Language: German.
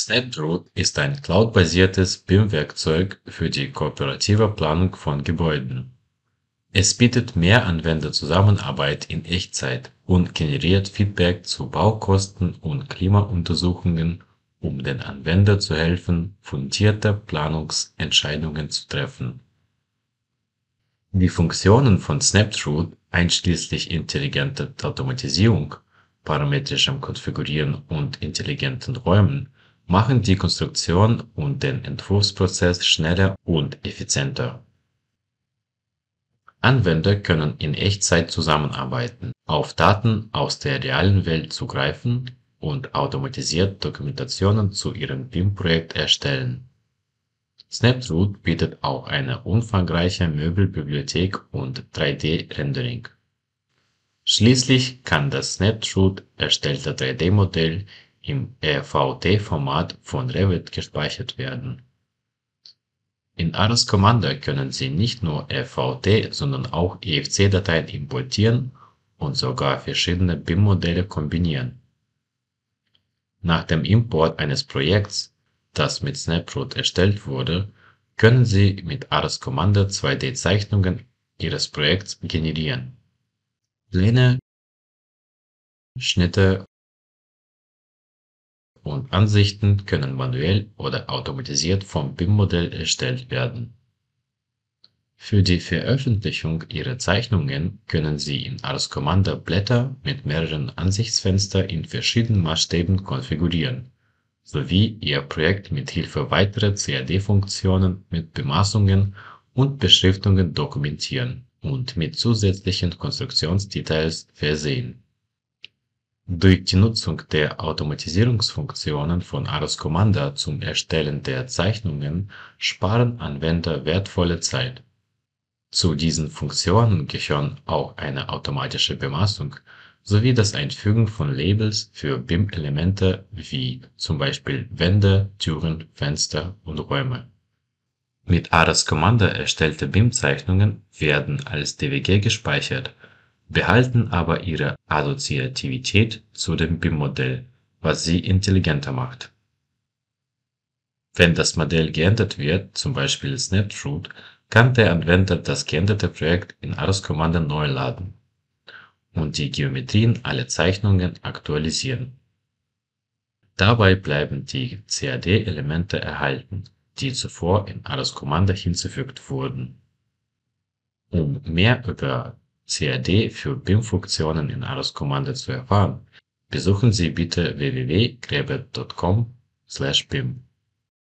Snapdragon ist ein cloud-basiertes BIM-Werkzeug für die kooperative Planung von Gebäuden. Es bietet mehr Anwenderzusammenarbeit in Echtzeit und generiert Feedback zu Baukosten und Klimauntersuchungen, um den Anwender zu helfen, fundierte Planungsentscheidungen zu treffen. Die Funktionen von Snapdragon, einschließlich intelligenter Automatisierung, parametrischem Konfigurieren und intelligenten Räumen, machen die Konstruktion und den Entwurfsprozess schneller und effizienter. Anwender können in Echtzeit zusammenarbeiten, auf Daten aus der realen Welt zugreifen und automatisiert Dokumentationen zu ihrem BIM-Projekt erstellen. Snapdragon bietet auch eine umfangreiche Möbelbibliothek und 3D-Rendering. Schließlich kann das Snapdragon erstellte 3D-Modell im RVD-Format von Revit gespeichert werden. In Ares Commander können Sie nicht nur RVD, sondern auch EFC-Dateien importieren und sogar verschiedene BIM-Modelle kombinieren. Nach dem Import eines Projekts, das mit Snapdragon erstellt wurde, können Sie mit Ares Commander 2D-Zeichnungen Ihres Projekts generieren. Pläne, Schnitte und Ansichten können manuell oder automatisiert vom BIM-Modell erstellt werden. Für die Veröffentlichung Ihrer Zeichnungen können Sie in Ares Commander Blätter mit mehreren Ansichtsfenstern in verschiedenen Maßstäben konfigurieren, sowie Ihr Projekt mit Hilfe weiterer CAD-Funktionen mit Bemaßungen und Beschriftungen dokumentieren und mit zusätzlichen Konstruktionsdetails versehen. Durch die Nutzung der Automatisierungsfunktionen von Ares Commander zum Erstellen der Zeichnungen sparen Anwender wertvolle Zeit. Zu diesen Funktionen gehören auch eine automatische Bemaßung sowie das Einfügen von Labels für BIM-Elemente wie zum Beispiel Wände, Türen, Fenster und Räume. Mit Ares Commander erstellte BIM-Zeichnungen werden als DWG gespeichert, behalten aber ihre Assoziativität zu dem BIM-Modell, was sie intelligenter macht. Wenn das Modell geändert wird, zum Beispiel Snapdragon, kann der Anwender das geänderte Projekt in Ares Commander neu laden und die Geometrien aller Zeichnungen aktualisieren. Dabei bleiben die CAD-Elemente erhalten, die zuvor in Ares Commander hinzugefügt wurden. Um mehr über CAD für BIM-Funktionen in Ares Commander zu erfahren, besuchen Sie bitte www.grebet.com/bim.